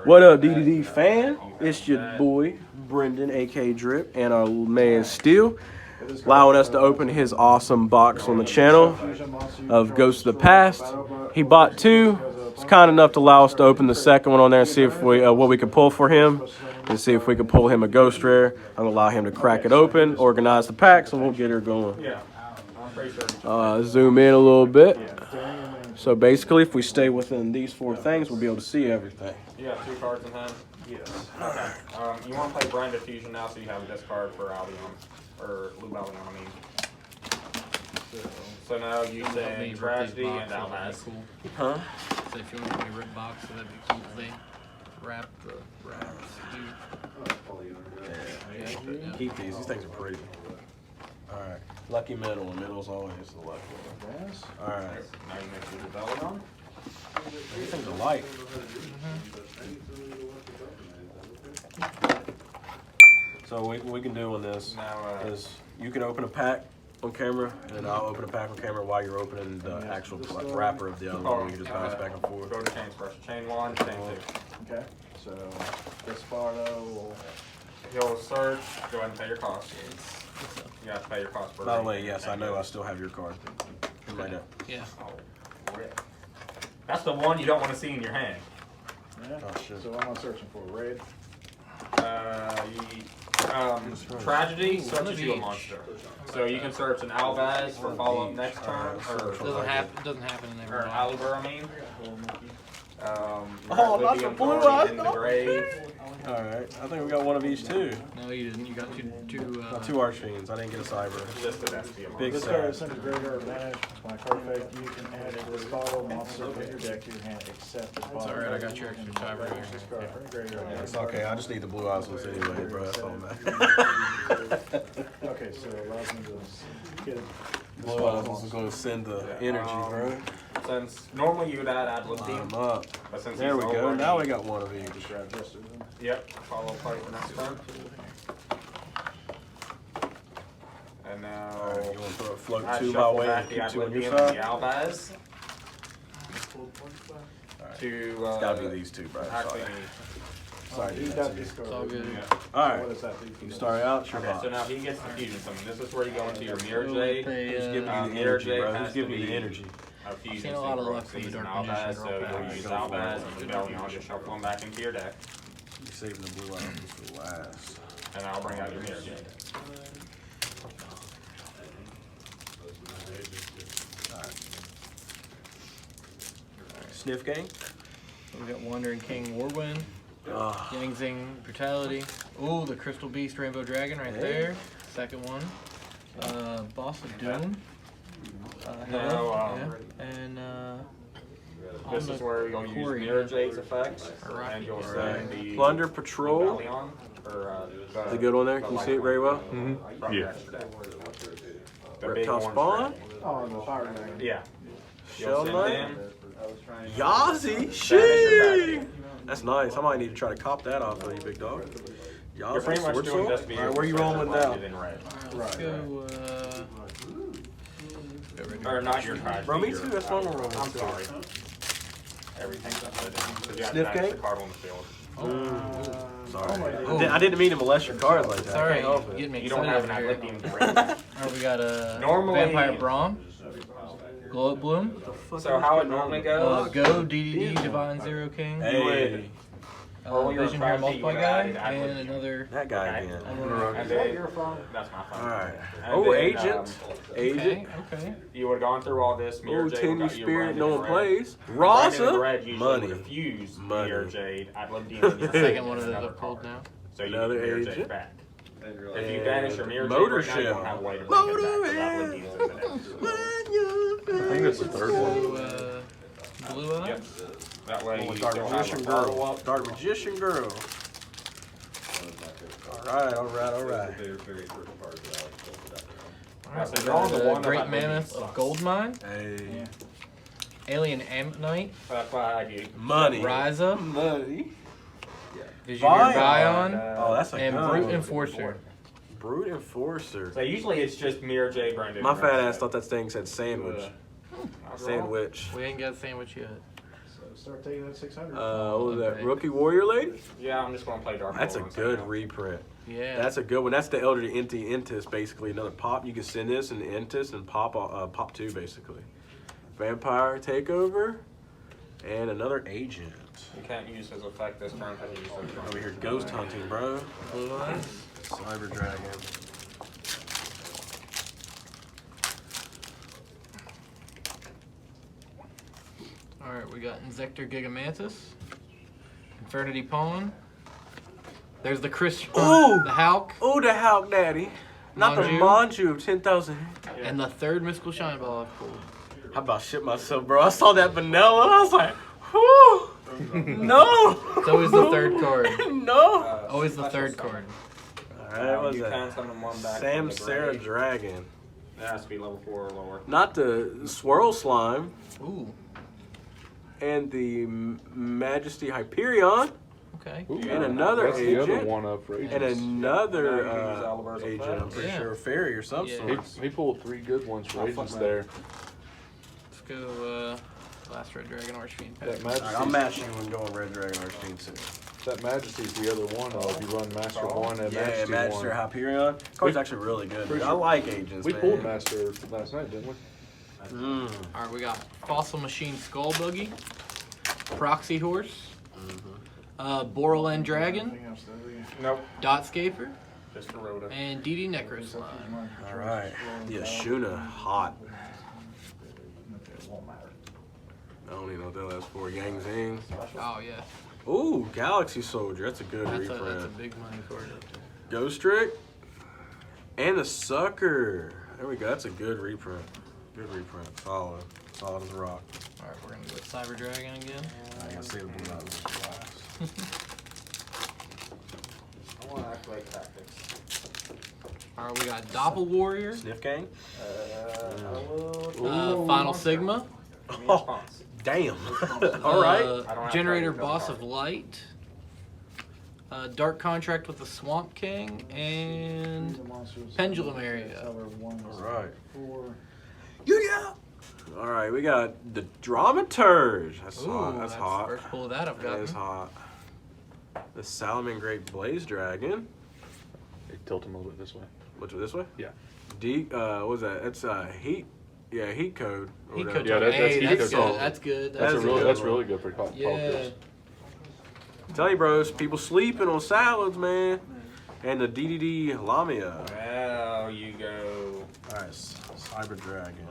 What up, DDD fan? It's your boy, Brendan, aka Drip, and our man Steel, allowing us to open his awesome box on the channel of Ghosts of the Past. He bought two. It's kind enough to allow us to open the second one on there and see if we what we can pull for him, and see if we can pull him a ghost rare. I'm gonna allow him to crack it open, organize the packs, and we'll get her going. Zoom in a little bit. So basically, if we stay within these four things, we'll be able to see everything. You have 2 cards in hand? Yes. Okay. You want to play Brand Diffusion now, so you have a discard for Albion, or Blue Albion, I mean. So now you say Tragedy and Albion. Cool. Huh? So if you want to give me a rip box, so that'd be cool. They wrap the wraps. Yeah. Keep these. These things are pretty. All right. Lucky middle. And middle's always the lucky one. All right. Now you make the Albion. These things are light. So we can do on this Now, is you can open a pack on camera, and I'll open a pack on camera while you're opening the actual wrapper of the other one. We can just bounce back and forth. Go to chains first. Chain 1, chain 2. Okay, so this far though, You'll search. Go ahead and pay your cost. You have to pay your cost for. By the way, yes, I know I still have your card. Right now. Yeah. Oh, rip. That's the one you don't want to see in your hand. yeah. Oh, shit. So I'm searching for a raid. Tragedy searches you a monster. So you can search an Alvaz for follow-up next turn, or It doesn't happen in every or one. Alibur, I mean. Oh, not the blue eyes, in the no. grave. All right. I think we got one of each too. No, you didn't. You got two. Got two Archfiends. I didn't get a cyber. Just the best deal. Big This sad. card is sent to graveyard or managed. My card effect, you can add this bottle monster in your deck to your hand except this bottle. It's alright, I got your extra cyber This here. card from your graveyard. It's okay. I just need the blue eyes ones anyway, bro. That's all that. Okay, so it allows me to get it. Blue eyes ones is going to send the energy, bro. Since normally you would add Atlas Line 'em Team, up. but since There we he's go. over, Now we got one of each. Just grab this. Yep, follow play for next turn. And now All right, you want to throw a float I two my shuffle way back and the keep two on your Atlas and side? the Albaz Alright. to It's got to be these two, bro. actually. Sorry. Sorry. He dude, got that's this you. card. It's all good. Yeah. All What right. does that do? You start out. Your Okay, box. so now he gets the fusion summon. This is where you go into your Mirror So Jade. they, Who's giving you the Mirror energy, Jade bro? has Who's giving to you the be energy? a fusion Seen a lot of synchro luck from the season Dark Albaz, Magician so real you'll fast. use Albaz and Rebellion, just shuffle them back into your deck, You're saving the blue eyes for last. and I'll bring out your Mirror Jade. Sniff gang. We got Wandering King Warwind, Ah, Yangzing Brutality. Ooh, the Crystal Beast Rainbow Dragon right Hey. there. Second one. Boss of Doom. No, and This is where you'll use Mirror Jade's effects, and you'll send the Plunder Patrol. Rebellion, or Is it good on there? Can you see it very well? from your extra deck. The big Reptile orange Spawn. dragon. Oh, the fire dragon. Yeah. Shell You'll send Knight. them. Yazi. Banish your Shit. pack. That's nice. I might need to try to cop that off of you, big dog. You're Yazi. pretty much Sword doing Sword? just All right, where you rolling now? in red. let's go. Or not your tragedy. Bro, me your- too. That's what I'm rolling. I'm sorry. Everything's upside down. Because you have Sniff to match gang? the card on the field. Sorry. I didn't mean to molest your card like that. Sorry, I can't help you it. get me You don't excited have an over here. Atlantean brain. Alright, we got a Normally- Vampire Braum, Glow Bloom, So how it normally goes, Go DDD Divine Zero King, Hey, roll your Vision Hair tragedy, Multiply you Guy, would add and Atlantean. another. that guy Okay. again. And then, that's my phone. All right. And Oh, then, agent. Agent. Okay. You would have gone through all this. Mirror Oh, Jade Tenny got you Spirit. Brandon No one Red. plays. Brandon Rasa. Red usually Money. would refuse Money. Mirror Jade. Atlantean. The second one of those I've pulled now. So you Another get Mirror agent. Jade back. If you banish your Mirror Motor Jade right now, you Shell. won't have a way to bring it Motor back. Atlantean's in the deck. I think that's the third one. So, Blue Eye. Yep. That way you Dark still have Magician a Girl. follow-up. Dark Magician Girl. All right. So drawing the one Great that Mammoth of Goldmine, Hey. Alien Ammonite, That's why I do. Money. Ryza, Money. Visioneer Vion. Bion, Oh, that's a and good Brute one. Enforcer. Brute Enforcer. So usually it's just Mirror Jade, Brandon. My and fat Red. ass thought that thing said sandwich. Sandwich. We ain't got a sandwich yet. Start taking that 600. What was that? Okay. Rookie Warrior Lady? Yeah, I'm just gonna play Dark. That's a Lord good Insector. reprint. Yeah. That's a good one. That's the Elder Intis, basically another pop. You can send this and Intis and pop 2 basically. Vampire Takeover, and another Agent. You can't use his effect this turn because you use his turn. Over here, Ghost Hunting, bro. Blue eyes. Cyber Dragon. Alright, we got Insector Gigamantis. Infernity Pawn. There's the Chris. Ooh! The Hulk. Oh, the Hulk Daddy. Not the Manju of 10,000. And the third Mystical Shine Ball I've pulled. How about shit myself, bro? I saw that vanilla and I was like, whoo! No! It's always the third card. No! Always the third card. Alright, what was You can that? summon one back. Sam from the Sarah grave. Dragon. It has to be level 4 or lower. Not the Swirl Slime. Ooh. And the Majesty Hyperion. Okay. Ooh, And another that's the other agent. one up for And agents. another Now you can use Oliver's agent, effect. I'm pretty Yeah. sure. Fairy or some Yeah. sort. He pulled 3 good ones for Oh, agents fuck there. Let's go last Red Dragon Archfiend pack. That Alright, I'll Majesty's, match you and go on Red Dragon Arcane 6. that Majesty's the other one. If you run Master 1 and Yeah, Majesty Master 1. Hyperion. Card's actually really good. Pretty Dude. I sure- like agents, We man. pulled Master last night, didn't we? Mm. Alright, we got Fossil Machine Skull Buggy. Proxy Horse. Borland Dragon. Anything else, though, yeah. Nope. Dotscaper. Just a Rhoda. And DD Necroslime. Alright. The Ashuna, hot. Okay, it won't matter. I don't even know what that was for. Yang Zing. Oh, yeah. Ooh, Galaxy Soldier. That's a good That's a reprint. big money card. Ghost Trick. And the Sucker. There we go. That's a good reprint. Good reprint. Solid. Solid as a rock. Alright, we're gonna go with Cyber Dragon again. I gotta save the blue eyes for last. I want to activate tactics. Alright, we got Doppel Warrior. Sniff Gang. I will. Final Sigma. Give me a response. Damn. Alright. I don't have Generator to Boss card. of Light. Dark Contract with the Swamp King. And Pendulum Area. Alright. 4. Yugioh! Alright, we got the Dramaturge. That's Ooh, hot. That's hot. First pull of that I've That is gotten. hot. The Salaman Great Blaze Dragon. Hey, tilt him a little bit this way. Which way, this way? Yeah. What was that? It's heat. Yeah, heat code. or Heat whatever. code. Yeah, that's Hey, heat that's code. good. That's good. That's a Really, good that's one. really good for pop Yeah. pills. Tell you, bros, people sleeping on salads, man. And the DDD Lamia. Well, you go. Alright, Cyber Dragon.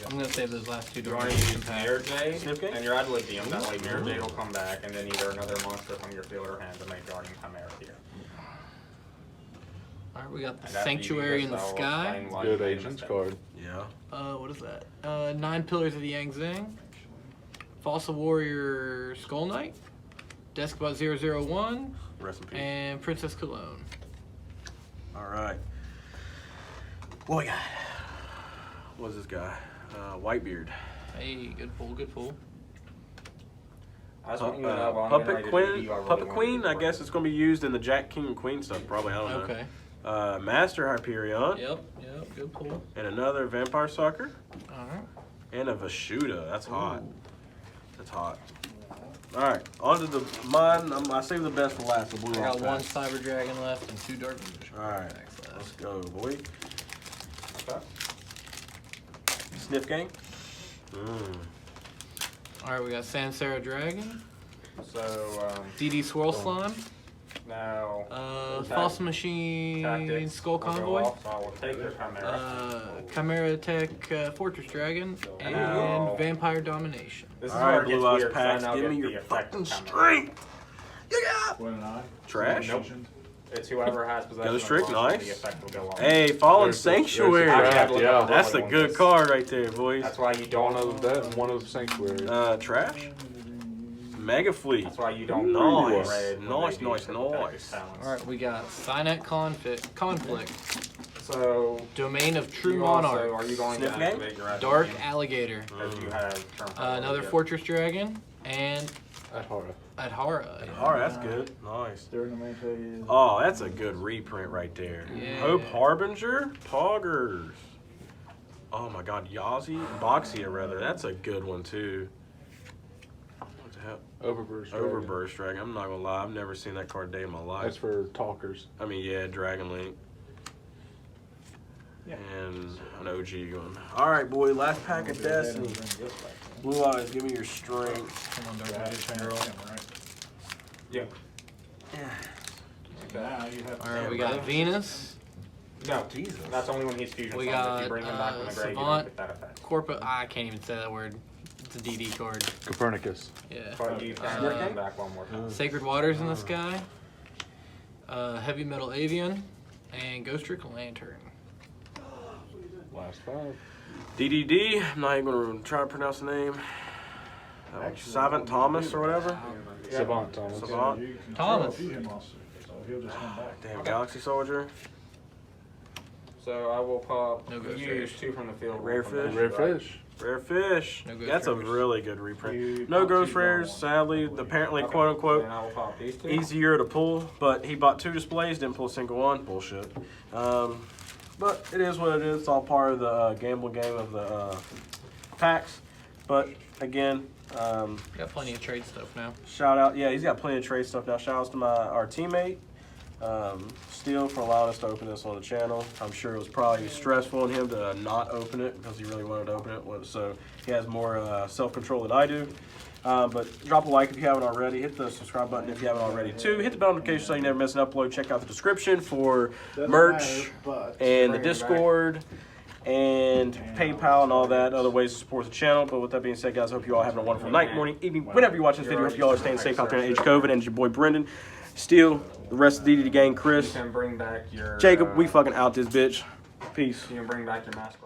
I'm gonna save those last two You doors. want to use Mirror Jade, Sniff Game? and you're ad libium. That way, Mirror Jade will come back, and then either another monster from your field or hand to make Guardian Chimera here. Alright, we got the And after you do Sanctuary this, in the I will Sky. explain why Good you made a agents mistake. card. Yeah. What is that? 9 Pillars of the Yang Zing. Fossil Warrior Skull Knight. Deskbot 001. Rest in peace. And Princess Cologne. Alright. What we got? What's this guy? Whitebeard. Hey, good pull, good pull. I just want you to know, while I'm getting Puppet ready to Queen. do, I really Puppet want Queen. to I do guess it's gonna be used in the Jack King and Queen stuff. Probably. I don't know. Okay. Master Hyperion. Yep, good pull. And another Vampire Sucker. Alright. And a Vashuda. That's hot. Ooh. That's hot. Alright, on to the mine. I saved the best for last. The blue I got off one pack. Cyber Dragon left and 2 Dark Vision. Alright, packs let's left. go, boy. Okay. Sniff Gang. Mm. Alright, we got Sansera Dragon. So, DD Swirl Slime. now. Fossil Machine Tactics Skull will go Convoy. off, so I will take your Chimera. Chimera Tech Fortress Dragon. And Ow. Vampire Domination. This is Alright, where it gets Blue Eyes weird, 'cause I packs. now Give get me the your effect fucking of Chimera. strength. Yeah. What an eye. Trash. Nope. It's whoever has possession Ghost of Trick, the monster, nice. the effect will go off. Hey, Fallen There's the Sanctuary. trap, yeah. That's a good card right there, boys. That's why you One don't. of that and one of Sanctuary. Trash. Mega Fleet. That's why you don't. Nice. red when Nice, they do nice, triple tactics nice. talents. Alright, we got Cynet Conflict. So. Domain of True you also- Monarch. Are you going Sniff to game? activate your Dark Atlantean? Alligator. Because you have turn power Another again. Fortress Dragon. And Adhara. Adhara. Alright, that's good. Nice. During the main phase. Oh, that's a good reprint right there. Yeah. Hope Harbinger, Poggers. Oh my God, Yazi, Boxia rather. That's a good one too. the hell? Overburst. Dragon. Overburst Dragon. I'm not gonna lie, I've never seen that card a day in my life. That's for talkers. I mean, yeah, Dragon Link. Yeah. And an OG going. All right, boy, last pack of Destiny. Blue Eyes, give me your strength. Come on, Grab Dark the Magician channel, girl. right? Yeah. Now you have. All right, we got Venus, No, Jesus. that's only when he's fusion We summoned. If got, you bring him back from the grave, you don't Savant. get that effect. Corpus. I can't even say that word. It's a DD card. Copernicus. Yeah. But you can Uh, bring him back one more time. Sacred Waters in the Sky. Heavy Metal Avian, and Ghost Trick Lantern. Last 5. DDD. I'm not even gonna try to pronounce the name. Savant Thomas or whatever. Savant Thomas. Savant. You can Thomas. throw a fusion monster, so he'll just come back. Damn, Galaxy Soldier. So I will pop. No Ghost use Raiders. 2 from the field. Rare one from the fish. Rare right. fish. Rare Fish. No Ghost That's a Raiders. really good reprint. You No pop Ghost two Rares, on one. sadly. Apparently, Okay. quote unquote, Then I will pop these 2. easier to pull, but he bought 2 displays, didn't pull a single one. Bullshit. But it is what it is. It's all part of the gambling game of the packs. But again, Got plenty of trade stuff now. shout out. Yeah, he's got plenty of trade stuff now. Shout outs to our teammate, Steele, for allowing us to open this on the channel. I'm sure it was probably stressful on him to not open it because he really wanted to open it. So he has more self-control than I do. But drop a like if you haven't already. Hit the subscribe button if you haven't already too. Hit the bell notification so you never miss an upload. Check out the description for merch and the Discord and PayPal and all that, other ways to support the channel. But with that being said, guys, I hope you all having a wonderful night, morning, evening, whenever you watch this video. Hope you all are staying safe out there in the age of COVID. And it's your boy Brendan, Steele, the rest of the DDD gang, You Chris, can bring back your. Jacob. We fucking out this bitch. Peace. You can bring back your mask.